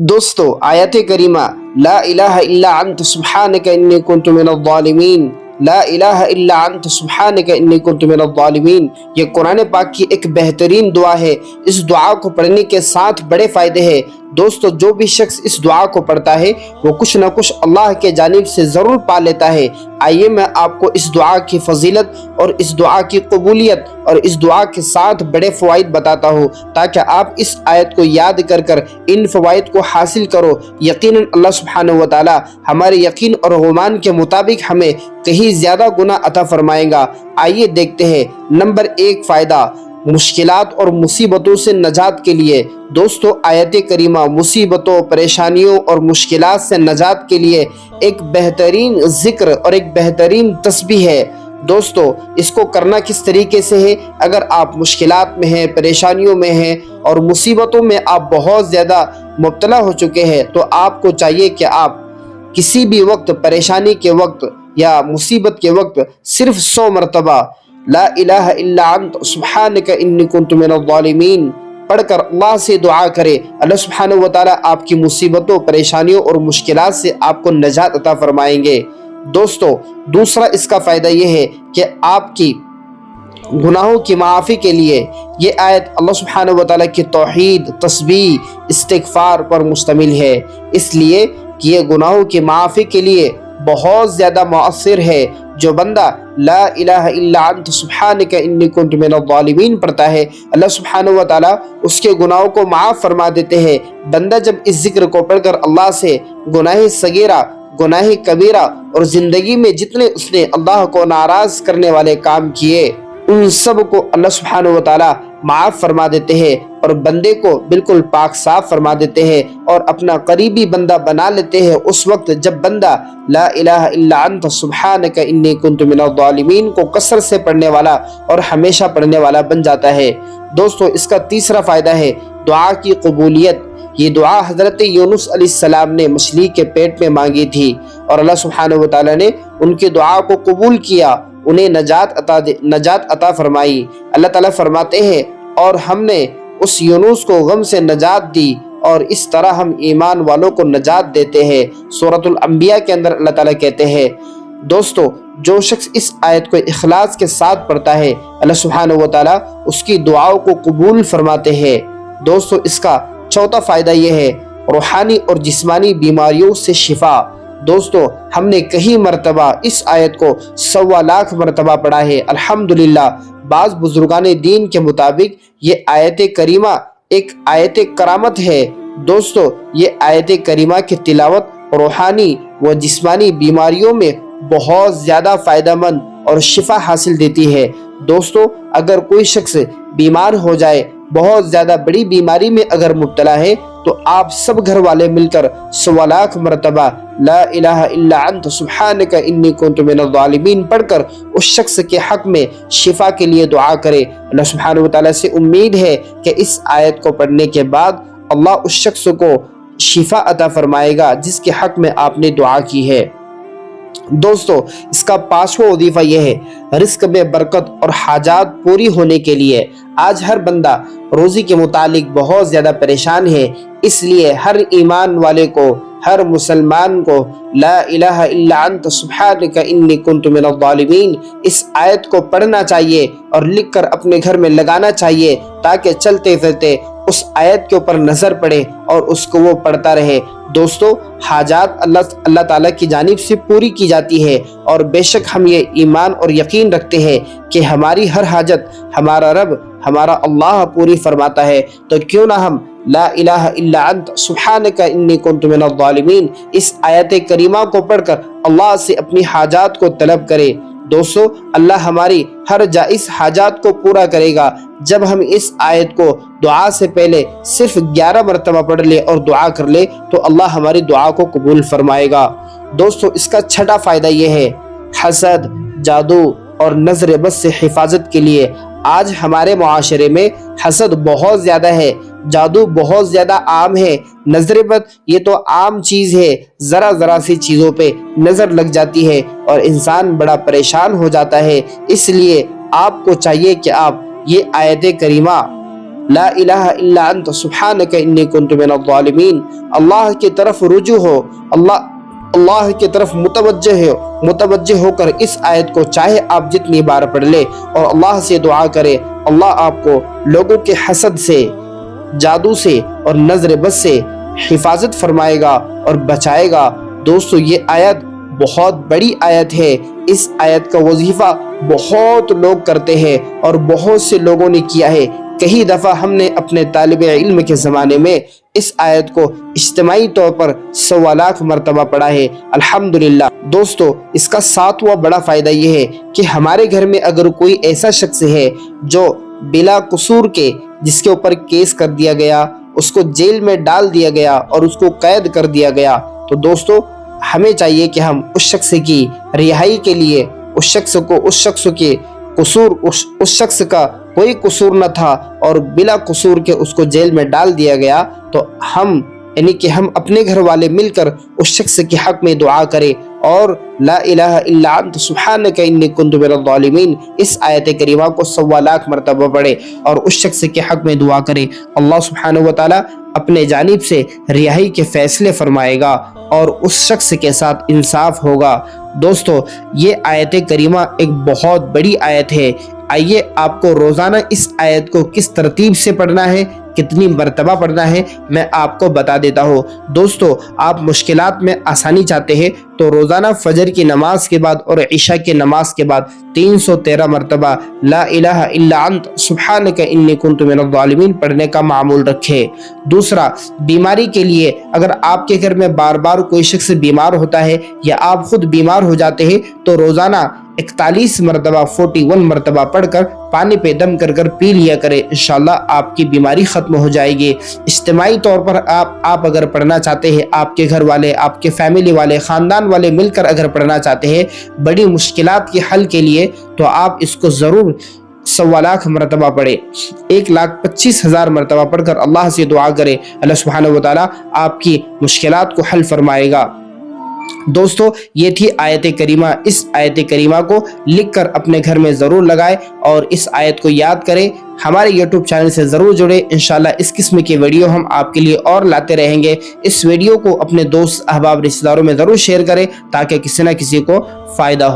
दोस्तों, आयत करीमा ला इलाहा इल्ला अंत सुब्हानका इन्नी कुन्तु मिनज़ ज़ालिमीन, ला इलाहा इल्ला अंत सुब्हानका इन्नी कुन्तु मिनज़ ज़ालिमीन, ये कुरान पाक की एक बेहतरीन दुआ है। इस दुआ को पढ़ने के साथ बड़े फ़ायदे हैं। दोस्तों, जो भी शख्स इस दुआ को पढ़ता है वो कुछ न कुछ अल्लाह के जानिब से ज़रूर पा लेता है। आइए मैं आपको इस दुआ की फजीलत और इस दुआ की कबूलियत और इस दुआ के साथ बड़े फ़वाइद बताता हूँ, ताकि आप इस आयत को याद कर कर इन फ़वाइद को हासिल करो। यकीनन अल्लाह सुब्हानहू व तआला हमारे यकीन और गुमान के मुताबिक हमें कहीं ज़्यादा गुनाह अता फरमाएगा। आइए देखते हैं। नंबर 1 फ़ायदा, मुश्किलात और मुसीबतों से नजात के लिए। दोस्तों, आयत करीमा मुसीबतों, परेशानियों और मुश्किलात से नजात के लिए एक बेहतरीन ज़िक्र और एक बेहतरीन तस्बीह है। दोस्तों, इसको करना किस तरीके से है? अगर आप मुश्किलात में हैं, परेशानियों में हैं और मुसीबतों में आप बहुत ज़्यादा मुब्तला हो चुके हैं, तो आपको चाहिए कि आप किसी भी वक्त, परेशानी के वक्त या मुसीबत के वक्त सिर्फ 100 मरतबा ला इलाहा इल्ला अंत सुब्हानका इन्नी कुन्तु मिनज़ ज़ालिमीन पढ़कर अल्लाह से दुआ करे। अल्लाह सुब्हानहू व तआला आपकी मुसीबतों, परेशानियों और मुश्किलात से आपको नजात अता फरमाएंगे। दोस्तों, दूसरा इसका फ़ायदा ये है कि आपकी गुनाहों की माफ़ी के लिए ये आयत अल्लाह सुब्हानहू व तआला की तौहीद, तस्बीह, इस्तिग़फ़ार पर मुश्तमिल है, इसलिए कि ये गुनाहों की माफ़ी के लिए बहुत ज़्यादा मुअस्सिर है। जो बंदा ला इलाहा इल्ला अंत सुब्हानका इन्नी कुन्तु मिनज़ ज़ालिमीन पढ़ता है, अल्लाह सुब्हानहू व तआला उसके गुनाहों को माफ़ फरमा देते हैं। बंदा जब इस ज़िक्र को पढ़कर अल्लाह से गुनाह सगीरा, गुनाह कबीरा और ज़िंदगी में जितने उसने अल्लाह को नाराज़ करने वाले काम किए, उन सब को अल्लाह सुब्हानहू व तआला माफ़ फरमा देते हैं और बंदे को बिल्कुल पाक साफ फरमा देते हैं और अपना करीबी बंदा बना लेते हैं। उस वक्त जब बंदा ला इलाहा इल्ला अंत सुब्हानका इन्नी कुन्तु मिनज़ ज़ालिमीन को कसरत से पढ़ने वाला और हमेशा पढ़ने वाला बन जाता है। दोस्तों, इसका तीसरा फ़ायदा है दुआ की कबूलियत। ये दुआ हज़रत यूनुस अलैहिस्सलाम ने मछली के पेट में मांगी थी और अल्लाह सुब्हानहू व तआला ने उनकी दुआ को कबूल किया, उन्हें नजात अता फरमाई। अल्लाह ताला फरमाते हैं, और हमने उस यूनुस को गम से नजात दी और इस तरह हम ईमान वालों को नजात देते हैं। सूरतुल अंबिया के अंदर अल्लाह ताला कहते हैं। दोस्तों, जो शख्स इस आयत को इखलास के साथ पढ़ता है, अल्लाह सुब्हानहू व तआला उसकी दुआओं को कबूल फरमाते हैं। दोस्तों, इसका चौथा फ़ायदा यह है रूहानी और जिस्मानी बीमारियों से शिफा। दोस्तों, हमने कई मरतबा इस आयत को 1.25 लाख मरतबा पढ़ा है, अल्हम्दुलिल्लाह। बाज़ बुजुर्गान दीन के मुताबिक ये आयत करीमा एक आयत करामत है। दोस्तों, ये आयत करीमा की तिलावत रूहानी व जिस्मानी बीमारियों में बहुत ज़्यादा फ़ायदेमंद और शिफा हासिल देती है। दोस्तों, अगर कोई शख्स बीमार हो जाए, बहुत ज़्यादा बड़ी बीमारी में अगर मुब्तला है, तो आप सब घर वाले मिलकर 1.25 लाख मरतबा ला इलाहा इल्ला अंत सुब्हानका इन्नी कुन्तु मिनज़ ज़ालिमीन पढ़कर उस शख्स के हक़ में शिफा के लिए दुआ करें। अल्लाह सुब्हानहू व तआला से उम्मीद है कि इस आयत को पढ़ने के बाद अल्लाह उस शख्स को शिफा अता फरमाएगा जिसके हक़ में आपने दुआ की है। दोस्तों, इसका 5वां वजीफा यह है रिस्क में बरकत और हाजात पूरी होने के लिए। आज हर बंदा रोज़ी के मुतालिक बहुत ज़्यादा परेशान है, इसलिए हर ईमान वाले को, हर मुसलमान को ला इलाहा इल्ला अंत सुब्हानका इन्नी कुन्तु मिनज़ ज़ालिमीन इस आयत को पढ़ना चाहिए और लिख कर अपने घर में लगाना चाहिए, ताकि चलते फिरते उस आयत के ऊपर नज़र पड़े और उसको वो पढ़ता रहे। दोस्तों, हाजात अल्लाह ताला की जानिब से पूरी की जाती है और बेशक हम ये ईमान और यकीन रखते हैं कि हमारी हर हाजत हमारा रब, हमारा अल्लाह पूरी फरमाता है। तो क्यों ना हम ला इलाहा इल्ला अंत सुब्हानका इन्नी कुन्तु मिनज़ ज़ालिमीन इस आयत करीमा को पढ़कर अल्लाह से अपनी हाजात को तलब करें। दोस्तों, अल्लाह हमारी हर जायज़ हाजात को पूरा करेगा जब हम इस आयत को दुआ से पहले सिर्फ 11 मरतबा पढ़ ले और दुआ कर ले, तो अल्लाह हमारी दुआ को कबूल फरमाएगा। दोस्तों, इसका छठा फ़ायदा यह है हसद, जादू और नज़र बद से हिफाजत के लिए। आज हमारे मुआशरे में हसद बहुत ज़्यादा है, जादू बहुत ज़्यादा आम है, नज़र बद ये तो आम चीज़ है, ज़रा सी चीज़ों पे नज़र लग जाती है और इंसान बड़ा परेशान हो जाता है। इसलिए आपको चाहिए कि आप ये आयत करीमा ला इलाहा इल्ला अंत सुब्हानक इन्नी कुन्तु मिनज़ ज़ालिमीन। अल्लाह की तरफ रुजू हो, अल्लाह की तरफ मुतवज्जे होकर इस आयत को चाहे आप जितनी बार पढ़ ले और अल्लाह से दुआ करे, अल्लाह आपको लोगों के हसद से, जादू से और नजर बद से हिफाजत फरमाएगा और बचाएगा। दोस्तों, ये आयत बहुत बड़ी आयत है। इस आयत का वजीफा बहुत लोग करते हैं और बहुत से लोगों ने किया है। कई दफ़ा हमने अपने तालिबे इल्म के ज़माने में इस आयत को इज्तिमाई तौर पर 100 लाख मरतबा पढ़ा है, अल्हम्दुलिल्लाह। दोस्तों, इसका सातवां बड़ा फ़ायदा ये है कि हमारे घर में अगर कोई ऐसा शख्स है जो बिला कसूर के, जिसके ऊपर केस कर दिया गया, उसको जेल में डाल दिया गया और उसको कैद कर दिया गया, तो दोस्तों हमें चाहिए कि हम उस शख्स की रिहाई के लिए उस शख्स के कसूर, उस शख्स का कोई कसूर न था और बिला कसूर के उसको जेल में डाल दिया गया, तो हम यानी कि हम अपने घर वाले मिलकर उस शख्स के हक में दुआ करें और ला इलाहा इल्ला अंत सुब्हानक इन्नी कुन्तु मिनज़ ज़ालिमीन इस आयत करीमा को 100 लाख मरतबा पढ़े और उस शख्स के हक में दुआ करें। अल्लाह सुब्हानहू व तआला अपने जानिब से रिहाई के फैसले फरमाएगा और उस शख्स के साथ इंसाफ होगा। दोस्तों, ये आयत करीमा एक बहुत बड़ी आयत है। आइए आपको रोज़ाना इस आयत को किस तरतीब से पढ़ना है, कितनी मरतबा पढ़ना है, मैं आपको बता देता हूँ। दोस्तों, आप मुश्किलात में आसानी चाहते हैं तो रोज़ाना फजर की नमाज के बाद और इशा की नमाज के बाद 313 मरतबा ला इलाहा इल्ला अंत सुब्हानक इन्नी कुन्तु मिनज़ ज़ालिमीन पढ़ने का मामूल रखें। दूसरा, बीमारी के लिए अगर आपके घर में बार बार कोई शख्स बीमार होता है या आप खुद बीमार हो जाते हैं तो रोज़ाना 41 मरतबा 41 मरतबा पढ़कर पानी पे दम कर पी लिया करें। इंशाल्लाह आपकी बीमारी ख़त्म हो जाएगी। इज्तिमाई तौर पर आप अगर पढ़ना चाहते हैं, आपके घर वाले, आपके फैमिली वाले, ख़ानदान वाले मिलकर अगर पढ़ना चाहते हैं बड़ी मुश्किलात के हल के लिए, तो आप इसको ज़रूर 100 लाख मरतबा पढ़े, 1,25,000 मरतबा पढ़कर अल्लाह से दुआ करें। अल्लाह सुब्हानहू व तआला आपकी मुश्किलात को हल फरमाएगा। दोस्तों, ये थी आयत करीमा। इस आयत करीमा को लिखकर अपने घर में ज़रूर लगाएं और इस आयत को याद करें। हमारे YouTube चैनल से ज़रूर जुड़े। इंशाल्लाह इस किस्म की वीडियो हम आपके लिए और लाते रहेंगे। इस वीडियो को अपने दोस्त, अहबाब, रिश्तेदारों में ज़रूर शेयर करें ताकि किसी न किसी को फ़ायदा हो।